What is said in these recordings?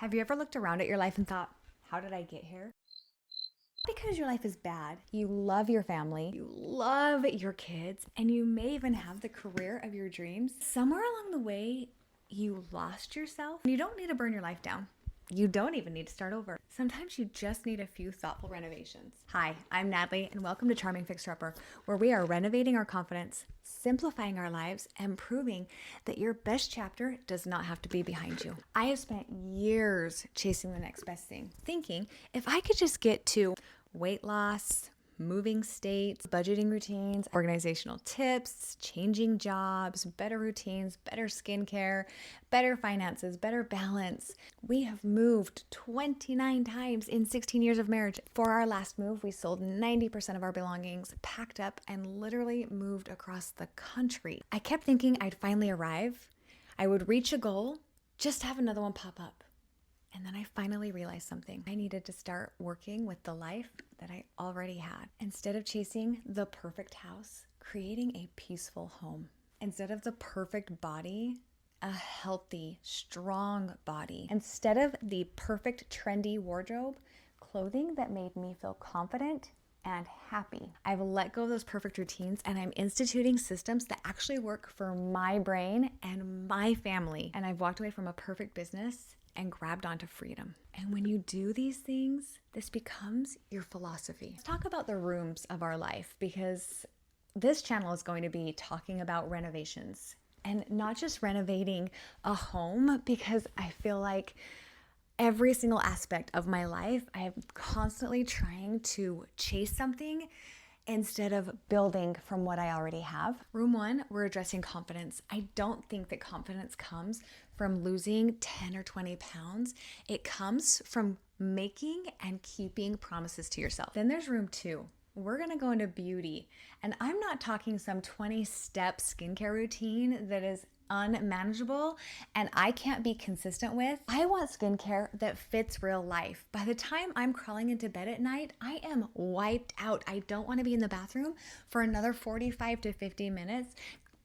Have you ever looked around at your life and thought, how did I get here? Because your life is bad. You love your family, you love your kids, and you may even have the career of your dreams. Somewhere along the way, you lost yourself. You don't need to burn your life down. You don't even need to start over. Sometimes you just need a few thoughtful renovations. Hi, I'm Natalie, and welcome to Charming Fixer Upper, where we are renovating our confidence, simplifying our lives, and proving that your best chapter does not have to be behind you. I have spent years chasing the next best thing, thinking if I could just get to weight loss, moving states, budgeting routines, organizational tips, changing jobs, better routines, better skincare, better finances, better balance. We have moved 29 times in 16 years of marriage. For our last move, we sold 90% of our belongings, packed up, and literally moved across the country. I kept thinking I'd finally arrive, I would reach a goal, just have another one pop up. And then I finally realized something. I needed to start working with the life that I already had. Instead of chasing the perfect house, creating a peaceful home. Instead of the perfect body, a healthy, strong body. Instead of the perfect, trendy wardrobe, clothing that made me feel confident and happy. I've let go of those perfect routines and I'm instituting systems that actually work for my brain and my family. And I've walked away from a perfect business and grabbed onto freedom. And when you do these things, this becomes your philosophy. Let's talk about the rooms of our life, because this channel is going to be talking about renovations and not just renovating a home, because I feel like every single aspect of my life, I am constantly trying to chase something instead of building from what I already have. Room one, we're addressing confidence. I don't think that confidence comes from losing 10 or 20 pounds. It comes from making and keeping promises to yourself. Then there's room two. We're gonna go into beauty. And I'm not talking some 20-step skincare routine that is unmanageable and I can't be consistent with. I want skincare that fits real life. By the time I'm crawling into bed at night, I am wiped out. I don't want to be in the bathroom for another 45 to 50 minutes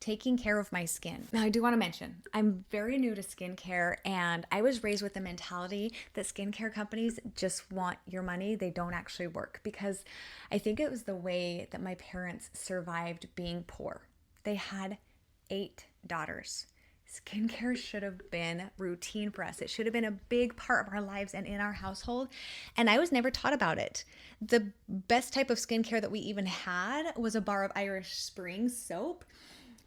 taking care of my skin. Now, I do want to mention, I'm very new to skincare and I was raised with the mentality that skincare companies just want your money. They don't actually work, because I think it was the way that my parents survived being poor. They had 8 daughters. Skincare should have been routine for us. It should have been a big part of our lives and in our household. And I was never taught about it. The best type of skincare that we even had was a bar of Irish Spring soap,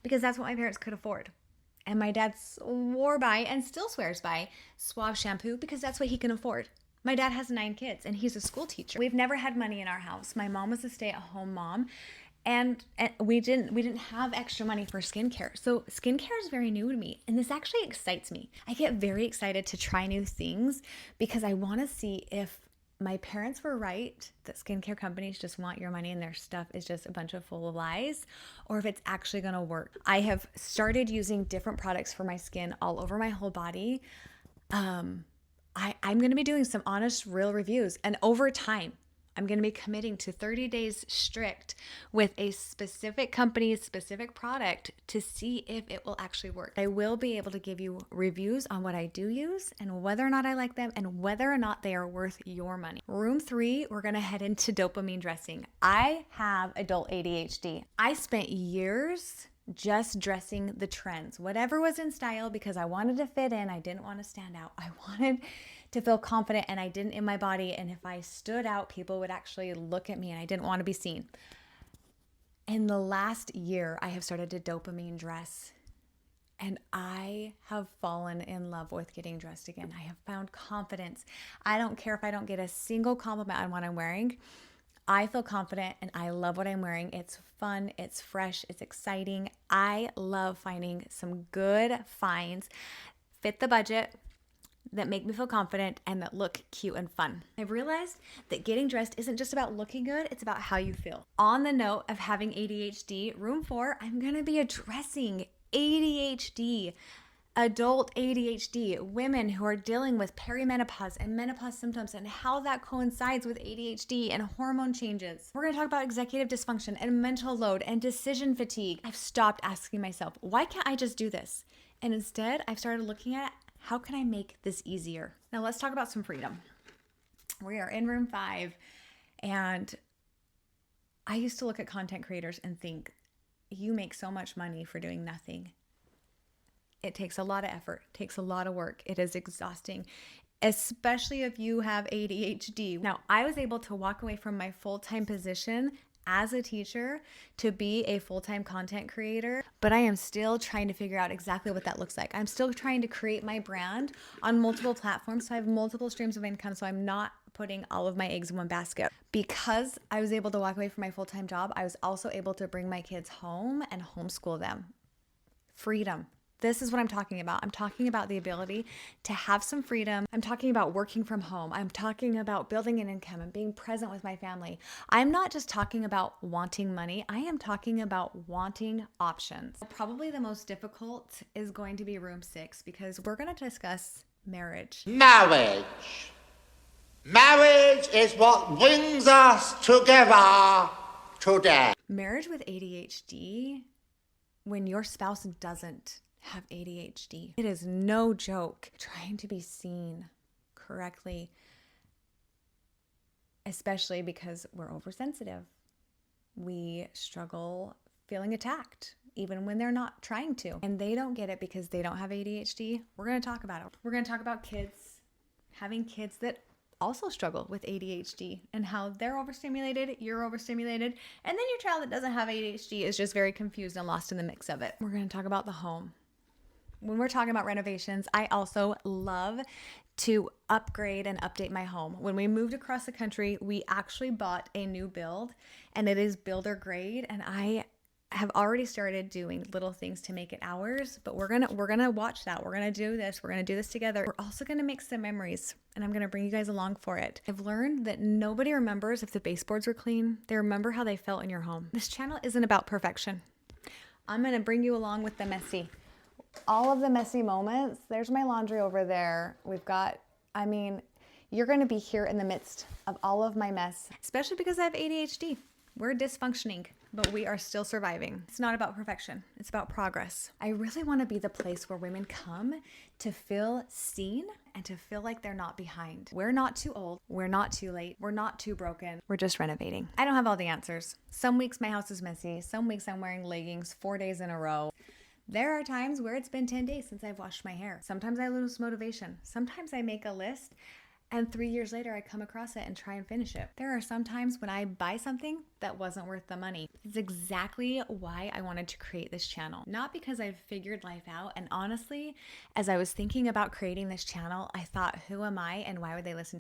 because that's what my parents could afford. And my dad swore by, and still swears by, Suave shampoo, because that's what he can afford. My dad has 9 kids and he's a school teacher. We've never had money in our house. My mom was a stay-at-home mom. And we didn't have extra money for skincare. So skincare is very new to me. And this actually excites me. I get very excited to try new things because I want to see if my parents were right, that skincare companies just want your money and their stuff is just a bunch of full of lies, or if it's actually going to work. I have started using different products for my skin all over my whole body. I'm going to be doing some honest, real reviews. And over time, I'm going to be committing to 30 days strict with a specific company's specific product to see if it will actually work. I will be able to give you reviews on what I do use and whether or not I like them and whether or not they are worth your money. Room 3, we're going to head into dopamine dressing. I have adult ADHD. I spent years just dressing the trends, whatever was in style, because I wanted to fit in. I didn't want to stand out. I wanted to feel confident and I didn't in my body. And if I stood out, people would actually look at me and I didn't want to be seen. In the last year, I have started to dopamine dress and I have fallen in love with getting dressed again. I have found confidence. I don't care if I don't get a single compliment on what I'm wearing. I feel confident and I love what I'm wearing. It's fun, it's fresh, it's exciting. I love finding some good finds, fit the budget, that make me feel confident and that look cute and fun. I've realized that getting dressed isn't just about looking good, it's about how you feel. On the note of having ADHD, room 4, I'm gonna be addressing ADHD. Adult ADHD, women who are dealing with perimenopause and menopause symptoms and how that coincides with ADHD and hormone changes. We're going to talk about executive dysfunction and mental load and decision fatigue. I've stopped asking myself, why can't I just do this? And instead, I've started looking at How can I make this easier? Now let's talk about some freedom. We are in room 5, and I used to look at content creators and think, you make so much money for doing nothing. It takes a lot of effort, takes a lot of work. It is exhausting, especially if you have ADHD. Now, I was able to walk away from my full-time position as a teacher to be a full-time content creator, but I am still trying to figure out exactly what that looks like. I'm still trying to create my brand on multiple platforms, so I have multiple streams of income, so I'm not putting all of my eggs in one basket. Because I was able to walk away from my full-time job, I was also able to bring my kids home and homeschool them. Freedom. This is what I'm talking about. I'm talking about the ability to have some freedom. I'm talking about working from home. I'm talking about building an income and being present with my family. I'm not just talking about wanting money. I am talking about wanting options. Probably the most difficult is going to be room 6, because we're going to discuss marriage. Marriage. Marriage is what brings us together today. Marriage with ADHD, when your spouse doesn't have ADHD, it is no joke trying to be seen correctly, especially because we're oversensitive. We struggle feeling attacked even when they're not trying to, and they don't get it because they don't have ADHD. We're going to talk about it. We're going to talk about kids, having kids that also struggle with ADHD and how they're overstimulated, you're overstimulated, and then your child that doesn't have ADHD is just very confused and lost in the mix of it. We're going to talk about the home. When we're talking about renovations, I also love to upgrade and update my home. When we moved across the country, we actually bought a new build, and it is builder grade, and I have already started doing little things to make it ours, but we're gonna watch that. We're gonna do this. We're gonna do this together. We're also gonna make some memories, and I'm gonna bring you guys along for it. I've learned that nobody remembers if the baseboards were clean. They remember how they felt in your home. This channel isn't about perfection. I'm gonna bring you along with the messy. All of the messy moments. There's my laundry over there. We've got, you're gonna be here in the midst of all of my mess, especially because I have ADHD. We're dysfunctioning, but we are still surviving. It's not about perfection. It's about progress. I really want to be the place where women come to feel seen and to feel like they're not behind. We're not too old. We're not too late. We're not too broken. We're just renovating. I don't have all the answers. Some weeks my house is messy. Some weeks I'm wearing leggings 4 days in a row. There are times where it's been 10 days since I've washed my hair. Sometimes I lose motivation. Sometimes I make a list, and 3 years later, I come across it and try and finish it. There are some times when I buy something that wasn't worth the money. It's exactly why I wanted to create this channel. Not because I've figured life out. And honestly, as I was thinking about creating this channel, I thought, who am I and why would they listen?